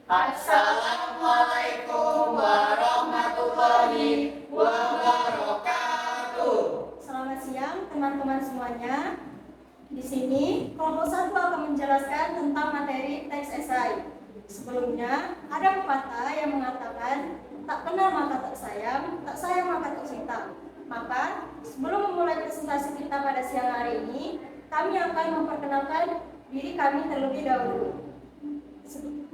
Assalamualaikum warahmatullahi wabarakatuh. Selamat siang teman-teman semuanya. Di sini kelompok 1 akan menjelaskan tentang materi teks esai. Sebelumnya ada pepatah yang mengatakan tak kenal maka tak sayang maka tak cinta. Maka sebelum memulai presentasi kita pada siang hari ini, kami akan memperkenalkan diri kami terlebih dahulu.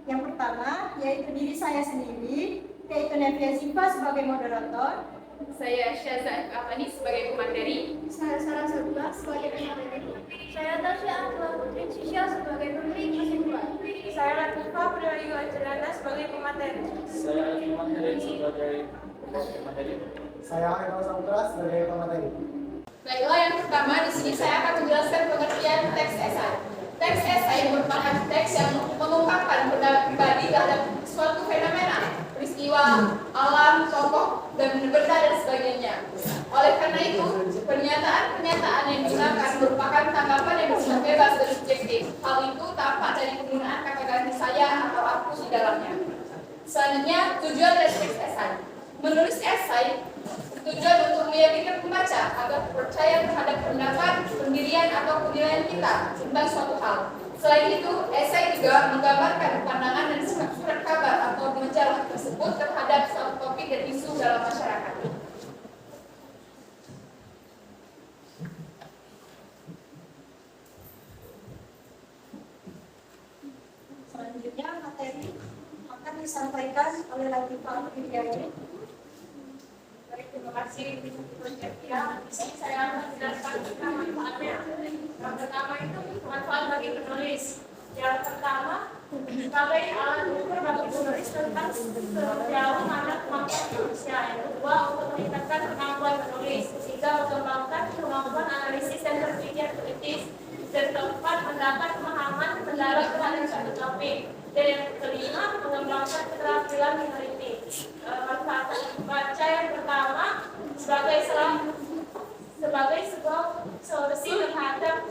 Yang pertama yaitu diri saya sendiri, yaitu Nevia Ziva sebagai moderator. Saya Syaza Afani sebagai pemateri. Saya Sarah Sabula sebagai pemateri. Saya Tasya Akbar Putri Sisya sebagai pemberi kesimpulan. Saya Latifah Priyayu Ajelana sebagai pemateri. Saya Alfi Materi sebagai pemateri. Saya Haikal Saputra sebagai pemateri. Baiklah, yang pertama di sini saya akan menjelaskan pengertian teks esai. Teks esai merupakan teks yang mengungkapkan pendapat pribadi terhadap suatu fenomena, peristiwa, alam, tokoh, dan benda dan sebagainya. Oleh karena itu, pernyataan-pernyataan yang digunakan merupakan tanggapan yang bersifat bebas dan subjektif. Hal itu tampak dari penggunaan kata ganti saya atau aku di dalamnya. Selanjutnya, tujuan dari teks esai. Menulis esai tujuan untuk meyakinkan pembaca agar percaya terhadap pendapat, pendirian atau penilaian kita tentang suatu hal. Selain itu, esai juga menggambarkan pandangan dan surat kabar atau majalah tersebut terhadap suatu topik dan isu dalam masyarakat. Selanjutnya materi akan disampaikan oleh Latifah Priyayu. Baik, terima kasih. Ya, di sini saya akan menjelaskan tentang manfaatnya. Yang pertama itu manfaat bagi penulis. Yang pertama, sebagai alat ukur bagi penulis tentang sejauh mana kemampuan manusia. Yang kedua, untuk meningkatkan kemampuan penulis. Ketiga, mengembangkan kemampuan analisis dan berpikir kritis. Dan keempat, mendapat pemahaman mendalam terhadap suatu topik. Dan yang kelima, mengembangkan keterampilan meneliti. Manfaat baca yang pertama sebagai sebuah solusi terhadap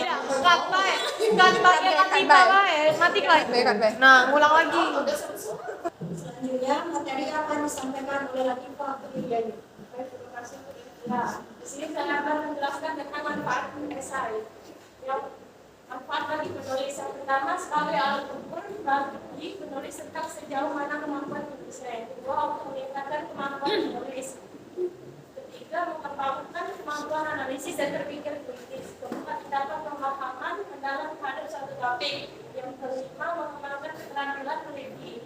Tidak, mati kan. Nah, ngulang lagi. Selanjutnya materi akan disampaikan oleh Latifah Priyayu. Baik, terima kasih. Nah, di sini saya akan menjelaskan tentang manfaat esai. Yang manfaat bagi penulis yang pertama sebagai alat ukur bagi penulis tentang sejauh mana kemampuan penulisnya. Yang kedua, untuk meningkatkan kemampuan penulis. Ketiga, mengembangkan kemampuan analisis dan berpikir kritis. Keempat, dapat pemahaman mendalam terhadap suatu topik. Yang kelima, mengembangkan keterampilan meneliti.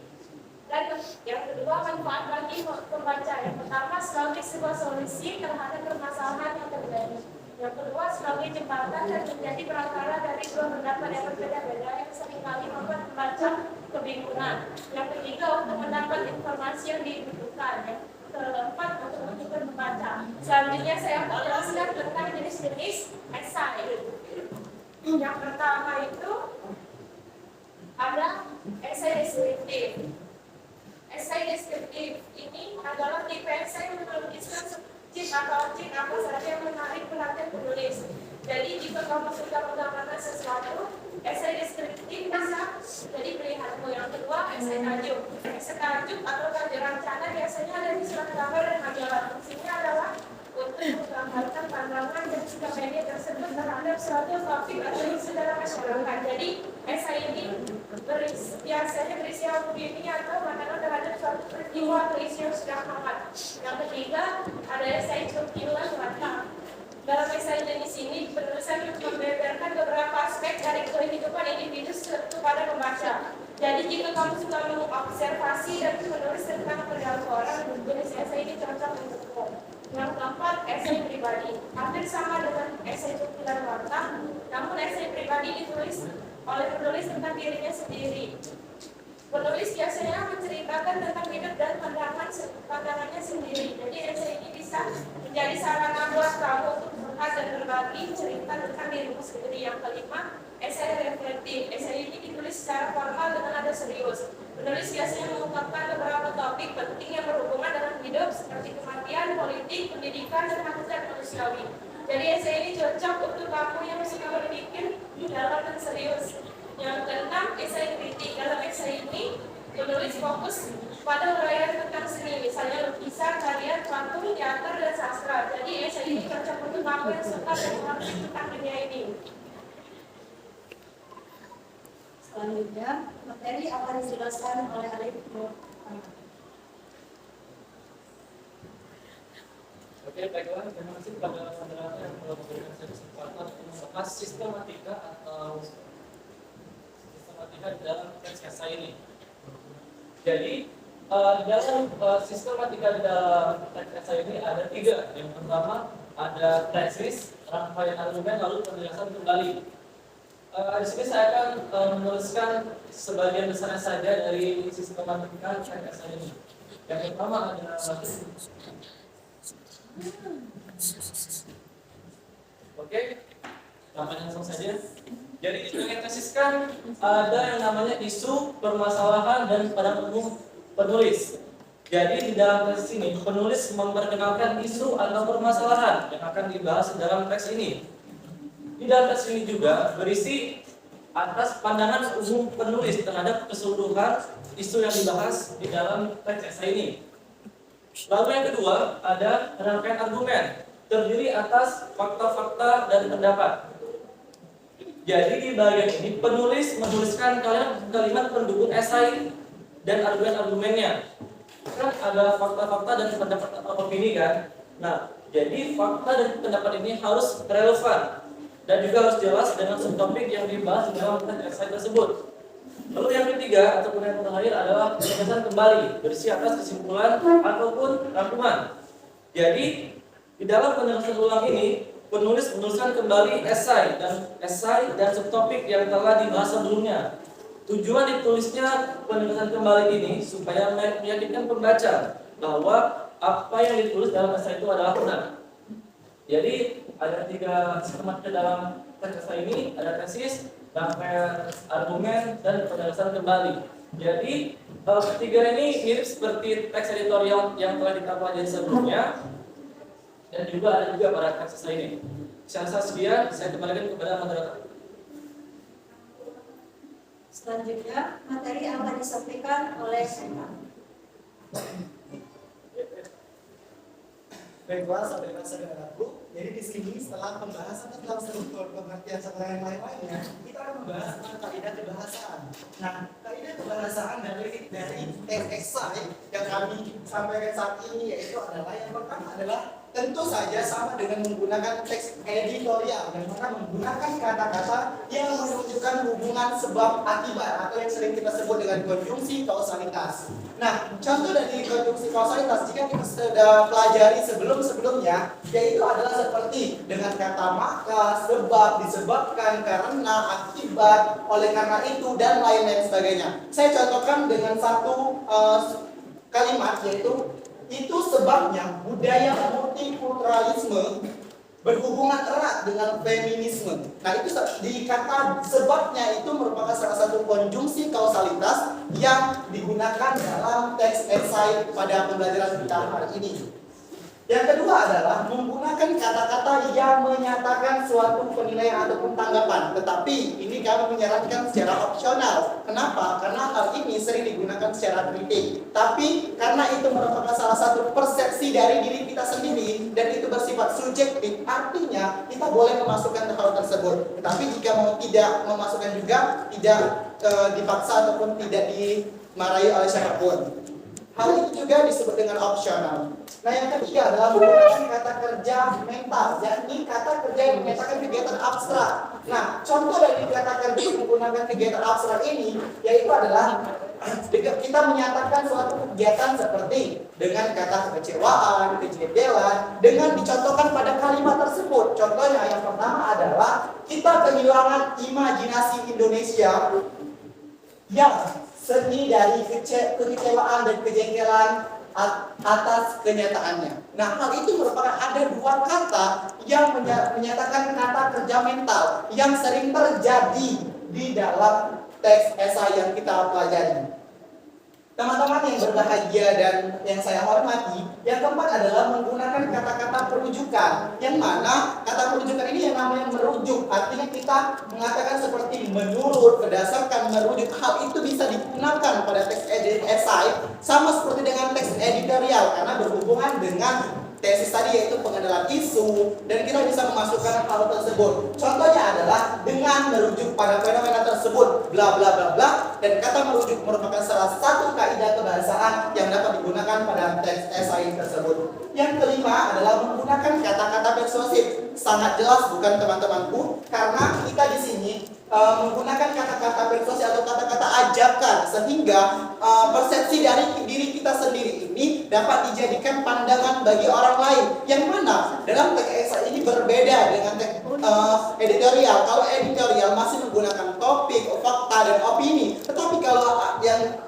Dan yang kedua, manfaat bagi pembaca. Yang pertama, sebagai sebuah solusi terhadap permasalahan yang terjadi. Yang kedua, sebagai jembatan dan menjadi perantara dari dua pendapat yang berbeda-beda yang seringkali membuat pembaca kebingungan. Yang ketiga, untuk mendapat informasi yang dibutuhkan. Yang keempat, untuk menghibur pembaca. Selanjutnya, saya akan menjelaskan tentang jenis-jenis esai. Yang pertama itu ada esai deskriptif. Esai deskriptif ini adalah tipe esai yang melukiskan cip apa saja yang menarik perhatian penulis. Jadi jika kamu suka menggambarkan sesuatu, esai deskriptif bisa jadi pilihanmu. Yang kedua, esai tajuk. Esai tajuk atau tajuk rencana biasanya ada di surat kabar dan majalah. Fungsinya adalah untuk menggambarkan pandangan dan sikap media tersebut terhadap suatu topik atau isu dalam masyarakat. Jadi esai ini biasanya berisi opini atau pandangan terhadap suatu peristiwa atau isu yang sudah hangat. Yang ketiga, ada esai cuplikan mata. Dalam esai jenis ini, penulisan membeberkan beberapa aspek dari kehidupan individu kepada pembaca. Jadi jika kamu suka mengobservasi dan menulis tentang perilaku orang, jenis esai ini cocok untukmu. Yang keempat, esai pribadi. Hampir sama dengan esai cuplikan mata, namun esai pribadi ditulis oleh penulis tentang dirinya sendiri. Penulis biasanya menceritakan tentang hidup dan pandangannya sendiri. Jadi esai ini bisa menjadi sarana buat kamu untuk curhat dan berbagi cerita tentang dirimu sendiri. Yang kelima, esai reflektif. Esai ini ditulis secara formal dengan nada serius. Penulis biasanya mengungkapkan beberapa topik penting yang berhubungan dengan hidup seperti kematian, politik, pendidikan, dan hakikat manusiawi. Jadi esai ini cocok untuk kamu yang suka berpikir dalam dan serius. Yang keenam, esai kritik. Dalam esai ini, penulis fokus pada uraian tentang seni, misalnya lukisan, karya, patung, teater, dan sastra. Jadi esai ini cocok untuk kamu yang suka dan mengerti tentang dunia ini. Selanjutnya, materi akan dijelaskan oleh Alif Nur. Oke, baiklah. Terima kasih kepada saudara yang telah memberikan saya kesempatan untuk membahas sistematika atau sistematika di dalam teks esai ini. Jadi, di dalam sistematika di dalam teks esai ini ada 3. Yang pertama ada tesis, rangkaian argumen, lalu penjelasan kembali. Di sini saya akan menuliskan sebagian besarnya saja dari sistematika teks esai ini. Yang pertama ada oke, tampaknya langsung saja. Jadi di bagian tesis kan ada yang namanya isu, permasalahan, dan pada umum penulis. Jadi di dalam tesis ini penulis memperkenalkan isu atau permasalahan yang akan dibahas di dalam teks ini. Di dalam teks ini juga berisi atas pandangan umum penulis terhadap keseluruhan isu yang dibahas di dalam teks esai ini. Lalu yang kedua ada rangkaian argumen, terdiri atas fakta-fakta dan pendapat. Jadi di bagian ini penulis menuliskan kalimat pendukung esai dan argumen-argumennya. Kan ada fakta-fakta dan pendapat atau opini kan. Nah, jadi fakta dan pendapat ini harus relevan dan juga harus jelas dengan subtopik yang dibahas di dalam teks esai tersebut. Lalu yang ketiga ataupun yang terakhir adalah penjelasan kembali berisi atas kesimpulan ataupun rangkuman. Jadi di dalam penjelasan ulang ini penulis menuliskan kembali esai dan subtopik yang telah dibahas sebelumnya. Tujuan ditulisnya penjelasan kembali ini supaya meyakinkan pembaca bahwa apa yang ditulis dalam esai itu adalah benar. Jadi ada 3 sistematika dalam teks esai ini, ada tesis, rangkaian argumen, dan penjelasan kembali. Jadi ketiga ini mirip seperti teks editorial yang telah kita pelajari sebelumnya, dan juga ada juga pada teks esai ini. Secara sekian, saya kembalikan kepada moderator. Selanjutnya, materi akan disampaikan oleh Sena. Baiklah, saudara-saudaraku. Jadi di sini setelah pembahasan tentang struktur pengertian serta yang lain-lainnya, kita akan membahas tentang kaidah kebahasaan. Nah, kaidah kebahasaan dari teks esai yang kami sampaikan saat ini yaitu adalah yang pertama adalah tentu saja sama dengan menggunakan teks editorial yang mana menggunakan kata-kata yang menunjukkan hubungan sebab akibat atau yang sering kita sebut dengan konjungsi kausalitas. Nah, contoh dari konjungsi kausalitas jika kita sudah pelajari sebelumnya yaitu adalah seperti dengan kata maka, sebab, disebabkan, karena, akibat, oleh karena itu, dan lain-lain sebagainya. Saya contohkan dengan satu kalimat yaitu itu sebabnya budaya multikulturalisme berhubungan erat dengan feminisme. Nah, itu di kata sebabnya itu merupakan salah satu konjungsi kausalitas yang digunakan dalam teks esai pada pembelajaran kita hari ini. Yang kedua adalah menggunakan kata-kata yang menyatakan suatu penilaian ataupun tanggapan. Tetapi ini kami menyarankan secara opsional. Kenapa? Karena hal ini sering digunakan secara kritik. Tapi karena itu merupakan salah satu persepsi dari diri kita sendiri dan itu bersifat subjektif, artinya kita boleh memasukkan hal tersebut. Tetapi jika mau tidak memasukkan juga, tidak dipaksa ataupun tidak dimarahi oleh siapapun. Hal itu juga disebut dengan opsional. Nah, yang ketiga adalah menggunakan kata kerja mental, yakni kata kerja yang menyatakan kegiatan abstrak. Nah, contoh dari kata kerja yang menggunakan kegiatan abstrak ini yaitu adalah kita menyatakan suatu kegiatan seperti dengan kata kekecewaan, kejengkelan, dengan dicontohkan pada kalimat tersebut. Contohnya yang pertama adalah kita kehilangan imajinasi Indonesia yang seni dari kekecewaan dan kejengkelan atas kenyataannya. Nah, hal itu merupakan ada 2 kata yang menyatakan kata kerja mental yang sering terjadi di dalam teks esai yang kita pelajari. Teman-teman yang berbahagia dan yang saya hormati, yang keempat adalah menggunakan kata-kata perujukan. Yang mana kata perujukan ini yang namanya merujuk. Artinya kita mengatakan seperti menurut, berdasarkan, merujuk. Hal itu bisa digunakan pada teks esai sama seperti dengan teks editorial karena berhubungan dengan tesis tadi, yaitu pengenalan isu, dan kita bisa memasukkan hal tersebut. Contohnya adalah dengan merujuk pada fenomena tersebut, bla bla bla bla, dan kata merujuk merupakan salah satu kaidah kebahasaan yang dapat digunakan pada teks esai tersebut. Yang kelima adalah menggunakan kata-kata persuasif. Sangat jelas bukan teman-temanku, karena kita di sini menggunakan kata-kata persuasi atau kata-kata ajakan sehingga persepsi dari diri kita sendiri ini dapat dijadikan pandangan bagi orang lain, yang mana dalam teks esai ini berbeda dengan teks editorial. Kalau editorial masih menggunakan topik, fakta, dan opini, tetapi kalau yang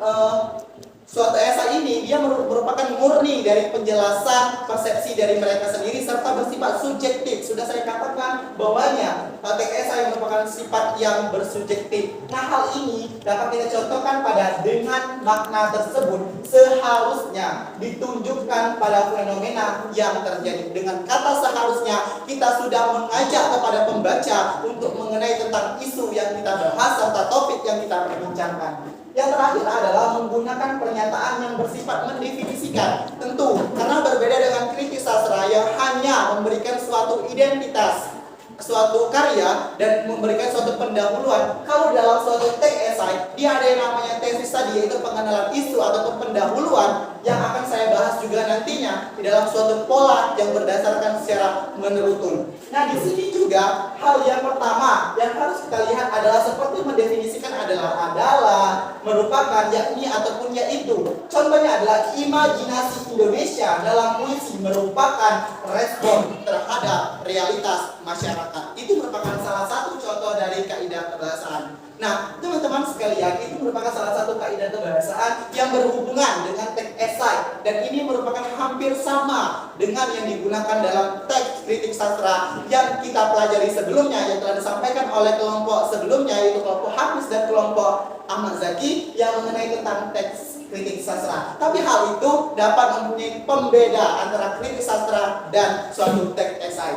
suatu esai ini dia merupakan murni dari penjelasan persepsi dari mereka sendiri serta bersifat subjektif. Sudah saya katakan bahwanya teks esai merupakan sifat yang bersubjektif. Nah, hal ini dapat kita contohkan pada dengan makna tersebut seharusnya ditunjukkan pada fenomena yang terjadi. Dengan kata seharusnya kita sudah mengajak kepada pembaca untuk mengenai tentang isu yang kita bahas serta topik yang kita perbincangkan. Yang terakhir adalah menggunakan pernyataan yang bersifat mendefinisikan. Tentu, karena berbeda dengan kritik sastra yang hanya memberikan suatu identitas suatu karya dan memberikan suatu pendahuluan. Kalau dalam suatu teks esai, dia ada yang namanya tesis tadi, yaitu pengenalan isu ataupun pendahuluan yang akan saya bahas juga nantinya di dalam suatu pola yang berdasarkan secara menurutun. Nah, di sini juga hal yang pertama yang harus kita lihat adalah seperti mendefinisikan adalah merupakan, yakni ataupun yaitu. Contohnya adalah imajinasi Indonesia dalam puisi merupakan respon terhadap realitas masyarakat. Itu merupakan salah satu contoh dari kaidah kebahasaan. Nah, teman-teman sekalian, itu merupakan salah satu kaidah kebahasaan yang berhubungan dengan teks esai, dan ini merupakan hampir sama dengan yang digunakan dalam teks kritik sastra yang kita pelajari sebelumnya, yang telah disampaikan oleh kelompok sebelumnya, yaitu kelompok Hafiz dan kelompok Ahmad Zaki, yang mengenai tentang teks kritik sastra. Tapi hal itu dapat mempunyai pembeda antara kritik sastra dan suatu teks esai.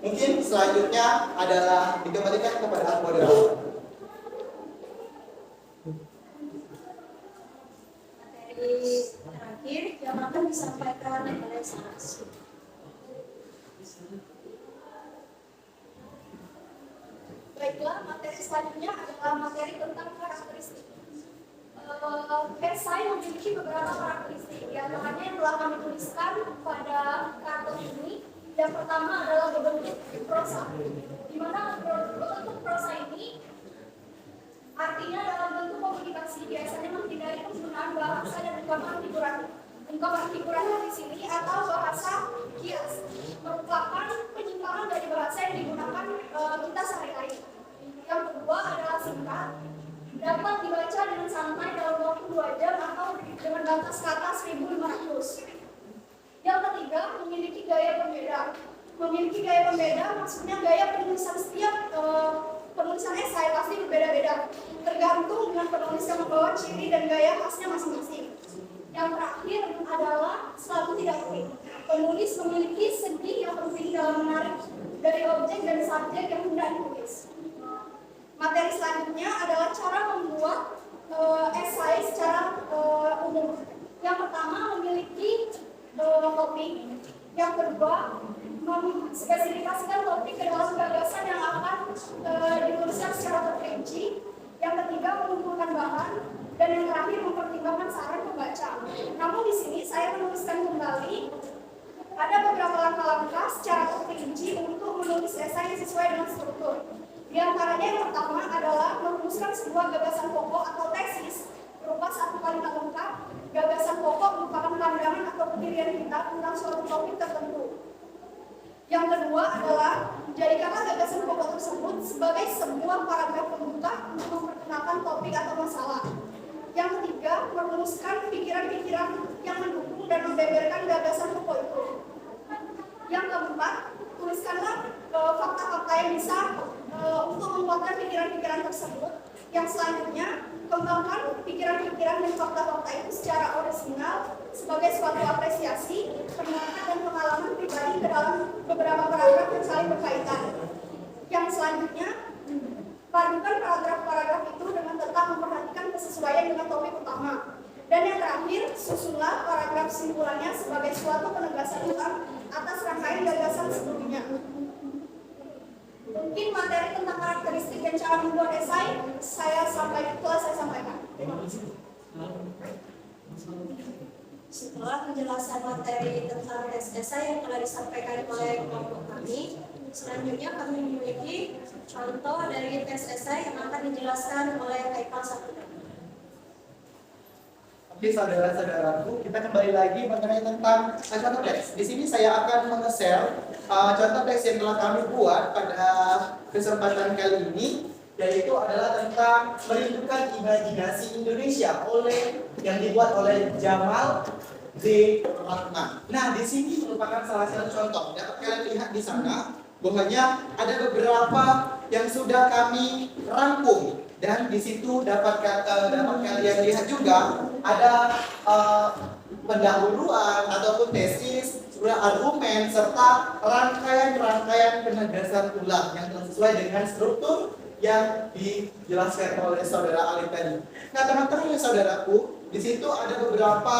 Mungkin selanjutnya adalah dikembalikan kepada moderator. Materi terakhir yang akan disampaikan oleh Saras. Baiklah, materi selanjutnya adalah materi tentang karakteristik. Esai memiliki beberapa karakteristik, di antaranya yang telah kami tuliskan pada kartu ini. Yang pertama adalah berbentuk prosa, di mana berbentuk prosa ini artinya dalam bentuk komunikasi biasanya menghindari penggunaan bahasa dan ungkapan figuratif. Ungkapan figuratif di sini atau bahasa kias merupakan penyimpangan dari bahasa yang digunakan kita sehari-hari. Yang kedua adalah singkat, dapat dibaca dengan santai dalam waktu 2 jam atau dengan batas kata 1500. Yang ketiga, memiliki gaya pembeda. Memiliki gaya pembeda maksudnya gaya penulisan setiap penulisan esai pasti berbeda-beda, tergantung dengan penulis yang membawa ciri dan gaya khasnya masing-masing. Yang terakhir adalah selalu tidak penting. Penulis memiliki segi yang penting dalam menarik dari objek dan subjek yang hendak ditulis. Materi selanjutnya adalah cara membuat esai secara umum. Yang pertama memiliki topik, yang kedua spesifikasikan topik ke dalam gagasan yang akan dituliskan secara terperinci, yang ketiga mengumpulkan bahan, dan yang terakhir mempertimbangkan saran pembaca. Namun di sini saya menuliskan kembali ada beberapa langkah-langkah secara terperinci untuk menulis esai yang sesuai dengan struktur. Di antaranya yang pertama adalah merumuskan sebuah gagasan pokok atau tesis berupa satu kalimat lengkap. Gagasan pokok merupakan pandangan atau pendirian kita tentang suatu topik tertentu. Yang kedua adalah jadikanlah gagasan pokok tersebut sebagai sebuah paragraf pembuka untuk memperkenalkan topik atau masalah. Yang ketiga, merumuskan pikiran-pikiran yang mendukung dan membeberkan gagasan pokok itu. Yang keempat, tuliskanlah fakta-fakta yang bisa untuk menguatkan pikiran-pikiran tersebut. Yang selanjutnya, kembangkan pikiran-pikiran dan fakta-fakta itu secara orisinal sebagai suatu apresiasi, pendapat dan pengalaman pribadi ke dalam beberapa paragraf yang saling berkaitan. Yang selanjutnya, padukan paragraf-paragraf itu dengan tetap memperhatikan kesesuaian dengan topik utama. Dan yang terakhir, susunlah paragraf simpulannya sebagai suatu penegasan ulang atas rangkaian gagasan sebelumnya. Mungkin materi tentang karakteristik dan cara membuat esai saya sampaikan. Terima kasih. Setelah penjelasan materi tentang teks esai yang telah disampaikan oleh kelompok kami, selanjutnya kami memiliki contoh dari teks esai yang akan dijelaskan oleh Haikal Saputra. Oke, saudara-saudaraku, kita kembali lagi mengenai tentang contoh teks. Di sini saya akan meng-share contoh teks yang telah kami buat pada kesempatan kali ini, yaitu adalah tentang merindukan imajinasi Indonesia yang dibuat oleh Jamal D. Rahman. Nah, di sini merupakan salah satu contoh. Dapat kalian lihat di sana bahwanya ada beberapa yang sudah kami rangkum. Dan di situ dapat kalian lihat juga ada pendahuluan ataupun tesis, argumen serta rangkaian penegasan ulang yang sesuai dengan struktur yang dijelaskan oleh saudara Alif tadi. Nah, teman-teman dan saudaraku, di situ ada beberapa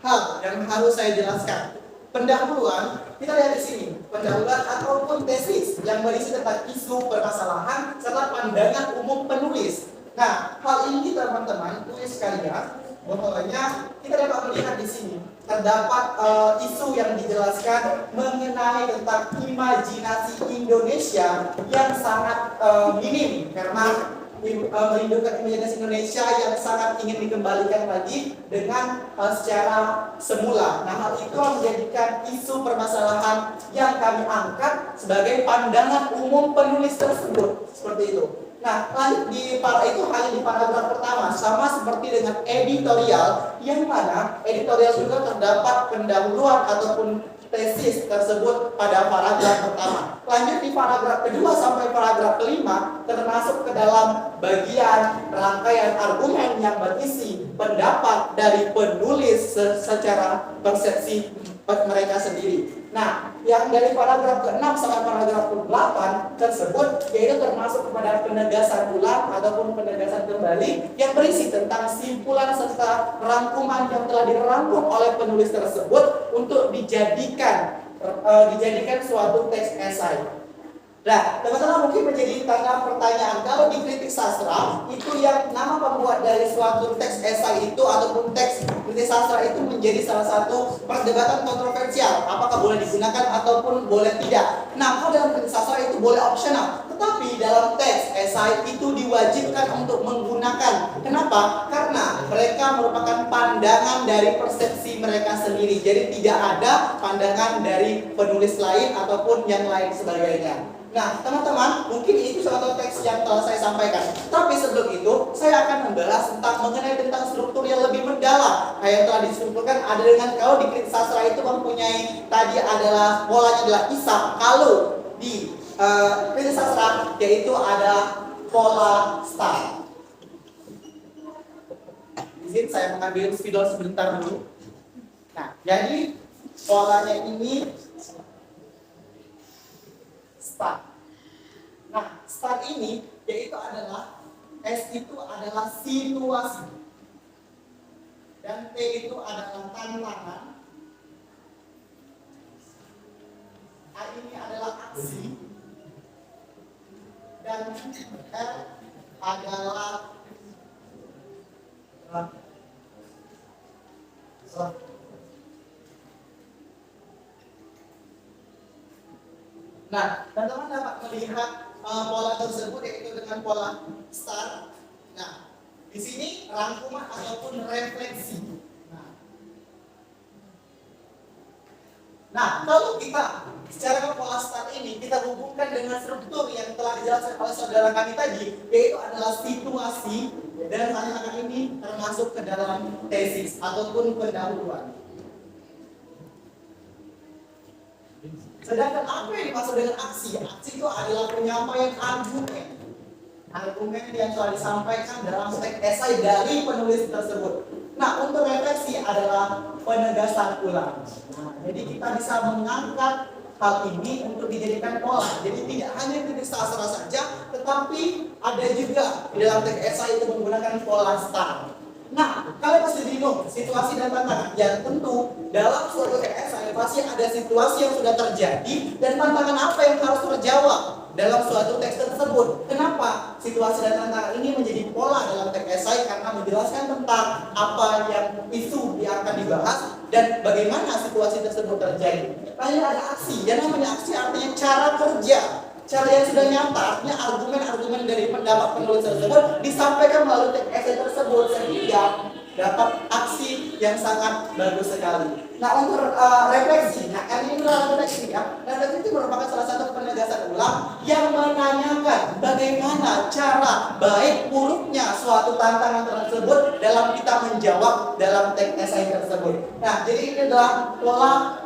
hal yang harus saya jelaskan. Pendahuluan, kita lihat di sini, pendahuluan ataupun tesis yang berisi tentang isu permasalahan serta pandangan umum penulis. Nah, hal ini teman-teman, tulis sekalian, bahwanya kita dapat melihat di sini terdapat isu yang dijelaskan mengenai tentang imajinasi Indonesia yang sangat minim karena merindukan imajinasi Indonesia yang sangat ingin dikembalikan lagi dengan secara semula. Nah, hal itu menjadikan isu permasalahan yang kami angkat sebagai pandangan umum penulis tersebut. Seperti itu. Nah, lanjut di paragraf pertama, sama seperti dengan editorial, yang mana editorial juga terdapat pendahuluan ataupun tesis tersebut pada paragraf pertama. Lanjut di paragraf kedua sampai paragraf kelima termasuk ke dalam bagian rangkaian argumen yang berisi pendapat dari penulis secara persepsi mereka sendiri. Nah, yang dari paragraf ke-6 sampai paragraf ke-8 tersebut yaitu termasuk kepada penegasan ulang ataupun penegasan kembali yang berisi tentang simpulan serta rangkuman yang telah dirangkum oleh penulis tersebut untuk dijadikan suatu teks esai. Nah, teman-teman mungkin menjadi tanda pertanyaan, kalau di kritik sastra itu yang nama pembuat dari suatu teks esai itu ataupun teks kritik sastra itu menjadi salah satu perdebatan kontroversial, apakah boleh digunakan ataupun boleh tidak. Nah, kalau dalam kritik sastra itu boleh opsional, tetapi dalam teks esai itu diwajibkan untuk menggunakan. Kenapa? Karena mereka merupakan pandangan dari persepsi mereka sendiri, jadi tidak ada pandangan dari penulis lain ataupun yang lain sebagainya. Nah, teman-teman, mungkin itu suatu teks yang telah saya sampaikan. Tapi sebelum itu, saya akan membahas mengenai tentang struktur yang lebih mendalam. Kayak yang telah distrukturkan ada dengan, kalau di kritik sastra itu mempunyai tadi adalah polanya adalah isap. Kalau di kritik sastra yaitu ada pola star. Di sini saya mengambil spidol sebentar dulu. Nah, jadi polanya ini start. Nah, start ini yaitu adalah S itu adalah situasi dan T itu adalah tantangan, A ini adalah aksi dan R adalah Nah, teman-teman dapat melihat pola tersebut yaitu dengan pola star. Nah, di sini rangkuman ataupun refleksi. Nah, kalau kita secara pola star ini kita hubungkan dengan struktur yang telah dijelaskan oleh saudara kami tadi, yaitu adalah situasi dan tantangan ini termasuk ke dalam tesis ataupun pendahuluan. Sedangkan apa yang dimaksud dengan aksi? Aksi itu adalah penyampaian argumen argumen yang telah disampaikan dalam teks esai dari penulis tersebut. Nah, untuk refleksi adalah penegasan ulang. Nah, jadi kita bisa mengangkat hal ini untuk dijadikan pola. Jadi tidak hanya kritik sastra saja, tetapi ada juga di dalam teks esai itu menggunakan pola STAR. Nah, kalian pasti bingung situasi dan tantangan. Ya tentu dalam suatu teks esai pasti ada situasi yang sudah terjadi dan tantangan apa yang harus terjawab dalam suatu teks tersebut. Kenapa situasi dan tantangan ini menjadi pola dalam teks esai? Karena menjelaskan tentang apa yang isu yang akan dibahas dan bagaimana situasi tersebut terjadi. Lalu ada aksi. Yang namanya aksi artinya cara kerja. Cara yang sudah nyata, artinya argumen-argumen dari pendapat penulis tersebut disampaikan melalui teks esai tersebut sehingga dapat aksi yang sangat bagus sekali. Nah, untuk refleksi, ini adalah refleksi ya. Refleksi itu merupakan salah satu penegasan ulang yang menanyakan bagaimana cara baik buruknya suatu tantangan tersebut dalam kita menjawab dalam teks esai tersebut. Nah, jadi ini adalah pola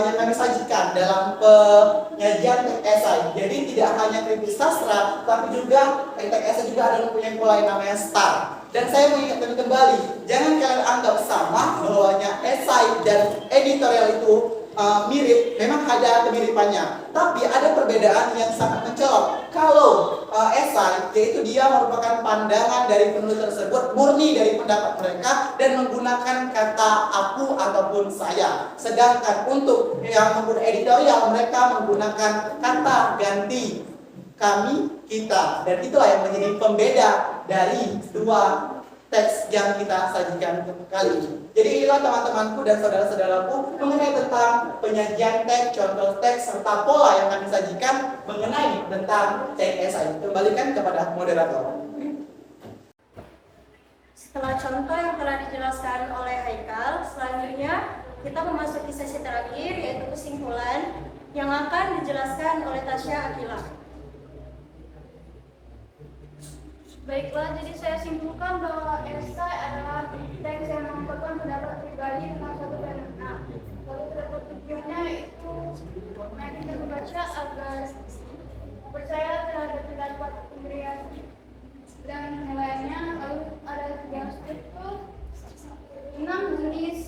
yang kami sajikan dalam penyajian teks esai. Jadi tidak hanya kritis sastra, tapi juga teks esai juga ada mempunyai pola yang namanya STAR. Dan saya mengingatkan kembali, jangan kalian anggap sama bahwanya esai dan editorial itu mirip. Memang ada kemiripannya, tapi ada perbedaan yang sangat mencolok. Kalau esai, yaitu dia merupakan pandangan dari penulis tersebut, murni dari pendapat mereka dan menggunakan kata aku ataupun saya. Sedangkan untuk yang menggunakan editorial, mereka menggunakan kata ganti kami, kita, dan itulah yang menjadi pembeda dari dua teks yang kita sajikan kali ini. Jadi inilah teman-temanku dan saudara-saudaraku mengenai tentang penyajian teks, contoh teks, serta pola yang kami sajikan mengenai tentang teks esai. Kembalikan kepada moderator. Setelah contoh yang telah dijelaskan oleh Haikal, selanjutnya kita memasuki sesi terakhir yaitu kesimpulan yang akan dijelaskan oleh Tasya Akila. Baiklah, jadi saya simpulkan bahwa esai adalah teks yang mengungkapkan pendapat pribadi tentang suatu fenomena. Lalu tujuannya itu meyakinkan pembaca agar percaya terhadap pendapat pemberian dan penilaiannya. Lalu ada yang itu 6 jenis,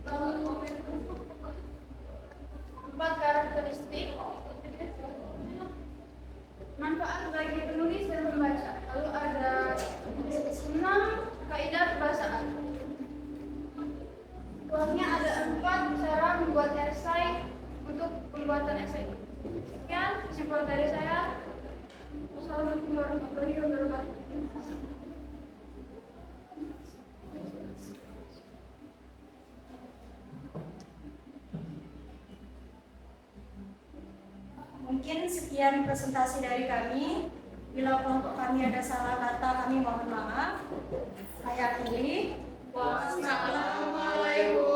lalu 4 karakteristik, manfaat bagi penulis dan pembaca. Lalu ada 6 kaidah bahasaan. Uangnya ada 4 cara membuat esai untuk pembuatan esai. Sekian kesimpulan dari saya. Wassalamualaikum warahmatullahi wabarakatuh. Mungkin sekian presentasi dari kami. Bila kelompok kami ada salah kata, kami mohon maaf. Saya akhiri. Wassalamualaikum